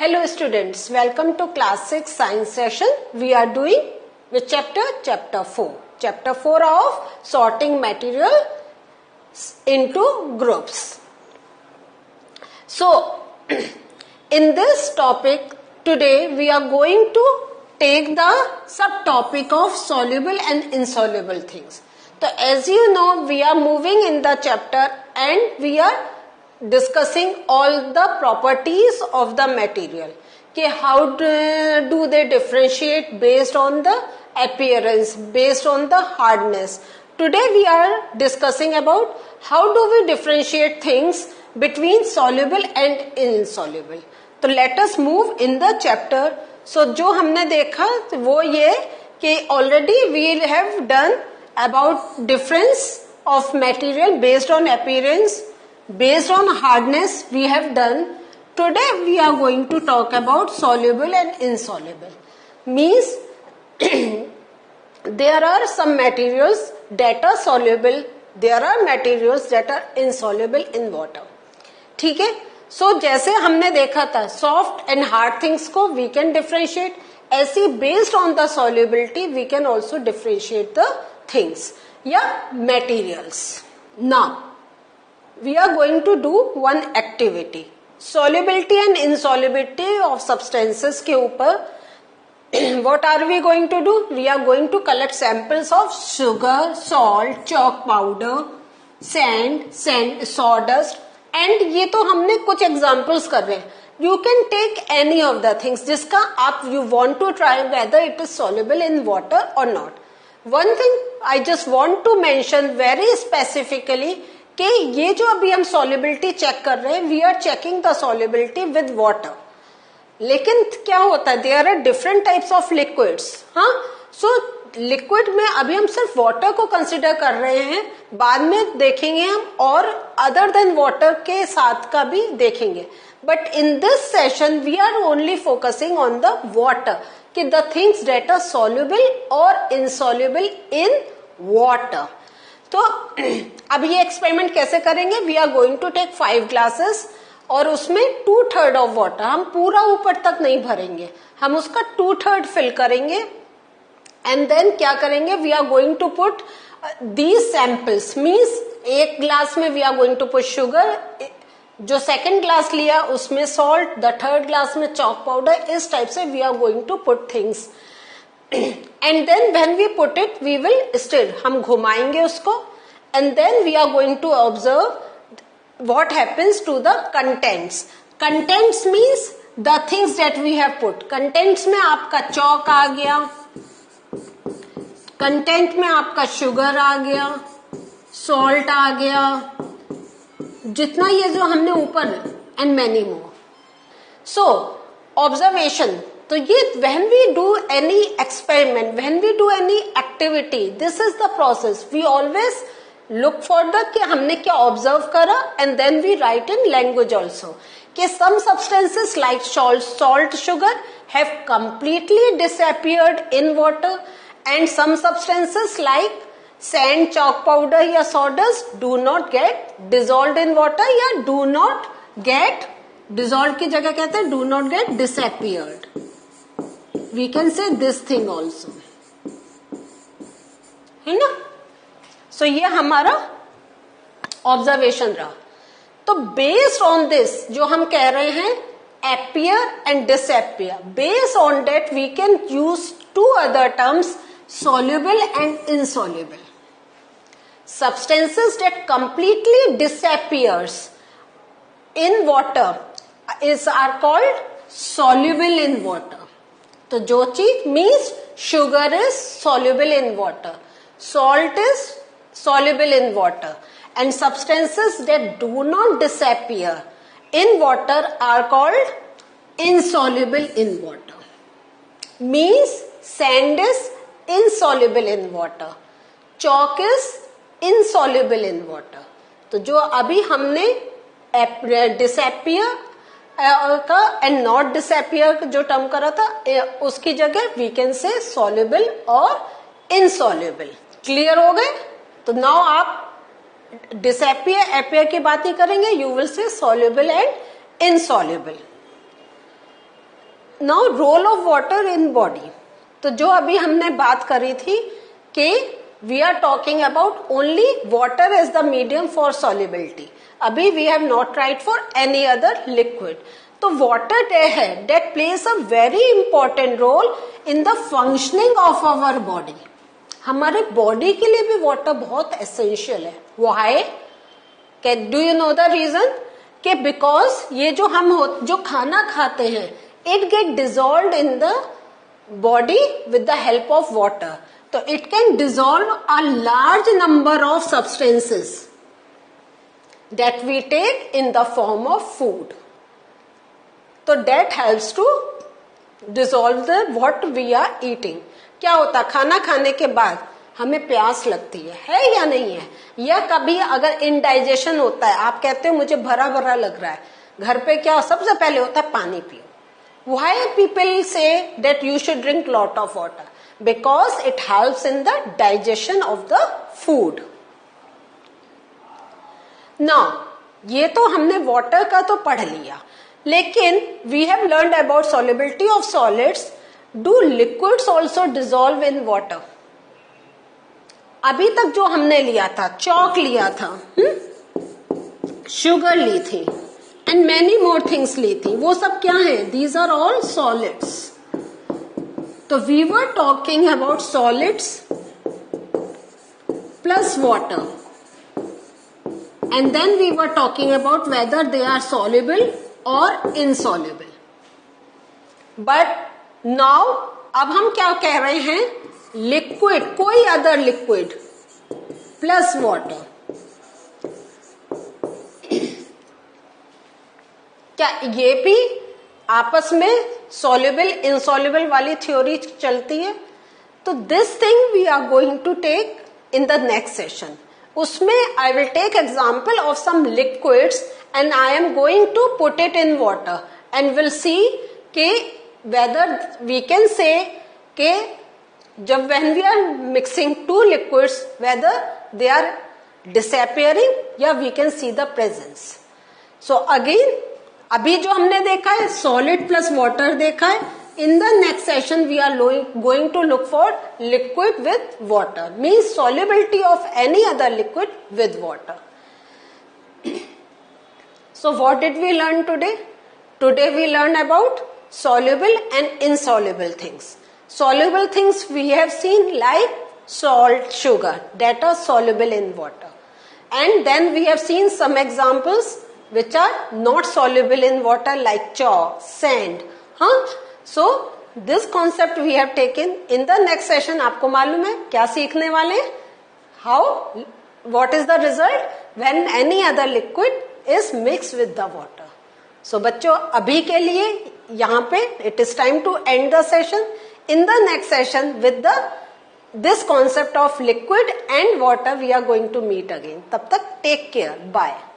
Hello students, welcome to class 6 science session. We are doing which chapter? Chapter 4. Chapter 4 of sorting material into groups. So, in this topic today we are going to take the subtopic of soluble and insoluble things. So as you know, we are moving in the chapter and we are discussing all the properties of the material. कि how do they differentiate based on the appearance, based on the hardness. Today we are discussing about how do we differentiate things between soluble and insoluble. तो let us move in the chapter. So जो हमने देखा वो ये कि already we have done about difference of material based on appearance, based on hardness we have done. Today we are going to talk about soluble and insoluble. Means there are some materials that are soluble, there are materials that are insoluble in water. ठीक है? So जैसे हमने देखा था soft and hard things को we can differentiate. ऐसी based on the solubility we can also differentiate the things या materials. Now we are going to do one activity. Solubility and insolubility of substances के ऊपर what are we going to do? We are going to collect samples of sugar, salt, chalk powder, sand, sawdust, and ये तो हमने कुछ examples कर रहे हैं. You can take any of the things जिसका आप you want to try whether it is soluble in water or not. One thing I just want to mention very specifically कि ये जो अभी हम solubility चेक कर रहे हैं, we are checking the solubility with water. लेकिन क्या होता है, there are different types of liquids. हाँ, so liquid में अभी हम सिर्फ water को consider कर रहे हैं, बाद में देखेंगे हम और other than water के साथ का भी देखेंगे. But in this session we are only focusing on the water, कि the things that are soluble or insoluble in water. तो अब ये एक्सपेरिमेंट कैसे करेंगे? We are going to take 5 glasses और उसमें 2/3 ऑफ वाटर, हम पूरा ऊपर तक नहीं भरेंगे, हम उसका 2/3 फिल करेंगे. एंड देन क्या करेंगे? We are going to put these samples. Means एक ग्लास में we are going to put sugar, जो सेकेंड ग्लास लिया उसमें सॉल्ट, द थर्ड ग्लास में चॉक पाउडर. इस टाइप से we are going to put things. And then when we put it, we will stir. हम घुमाएंगे उसको. And then we are going to observe what happens to the contents. Contents means the things that we have put. Contents में आपका chalk आ गया, content में आपका sugar आ गया, salt आ गया, जितना ये जो हमने ऊपर, and many more. So observation. तो ये when we do any experiment, when we do any activity, this is the process. We always look for the कि हमने क्या observe करा and then we write in language also. कि some substances like salt, sugar have completely disappeared in water and some substances like sand, chalk powder या sawdust do not get dissolved in water या do not get dissolved की जगह कहते हैं do not get disappeared. We can say this thing also, है ना? So ये हमारा observation रहा. तो based on this जो हम कह रहे हैं appear and disappear, based on that we can use 2 other terms, soluble and insoluble. Substances that completely disappears in water are called soluble in water. तो जो चीज means sugar is soluble in water, salt is soluble in water, and substances that do not disappear in water are called insoluble in water. Means sand is insoluble in water, chalk is insoluble in water. तो जो अभी हमने disappear का and not disappear जो term करा था उसकी जगह वी कैन से सॉल्युबल और इनसॉल्युबल. क्लियर हो गए? तो नाउ आप डिसअपियर अपियर की बात ही करेंगे, you will say soluble and insoluble. Now role of water in body. तो जो अभी हमने बात करी थी कि we are talking about only water as the medium for solubility, अभी we have not tried for any other liquid. तो वाटर है that plays a very important role in the functioning of our body. हमारे body के लिए भी water बहुत essential है। Why? Do you know the reason? कि बिकॉज ये जो जो खाना खाते हैं it get dissolve in the body with the help of water. तो it can dissolve a large number of substances that we take in the form of food. तो that helps to dissolve the what we are eating. क्या होता, खाना खाने के बाद हमें प्यास लगती है या नहीं है? या कभी अगर इनडाइजेशन होता है, आप कहते हो मुझे भरा भरा लग रहा है, घर पे क्या सबसे पहले होता है, पानी पियो। Why people say that you should drink lot of water? Because it helps in the digestion of the food. Now, ये तो हमने water का तो पढ़ लिया, लेकिन we have learned about solubility of solids. Do liquids also dissolve in water? अभी तक जो हमने लिया था, चॉक लिया था, शुगर ली थी, एंड मैनी मोर थिंग्स ली थी, वो सब क्या है? These are all solids. तो we were talking about solids plus water, and then we were talking about whether they are soluble और इनसॉल्युबल। बट नाउ अब हम क्या कह रहे हैं? लिक्विड, कोई अदर लिक्विड प्लस वाटर। क्या ये भी आपस में सॉल्युबल इनसॉल्युबल वाली थ्योरी चलती है? तो this thing we are going to take in the next session. उसमें I will take example of some liquids and I am going to put it in water and will see के whether we can say के जब when we are mixing two liquids whether they are disappearing या we can see the presence. So again अभी जो हमने देखा है solid plus water देखा है। In the next session we are going to look for liquid with water, means solubility of any other liquid with water. So what did we learn today? Today we learned about soluble and insoluble things. Soluble things we have seen like salt, sugar that are soluble in water, and then we have seen some examples which are not soluble in water like chalk, sand. So this concept we have taken. In the next session आपको मालूम है क्या सीखने वाले हैं? How, what is the result when any other liquid is mixed with the water. So बच्चों अभी के लिए यहाँ पे it is time to end the session. In the next session with this concept of liquid and water we are going to meet again. तब तक take care. Bye.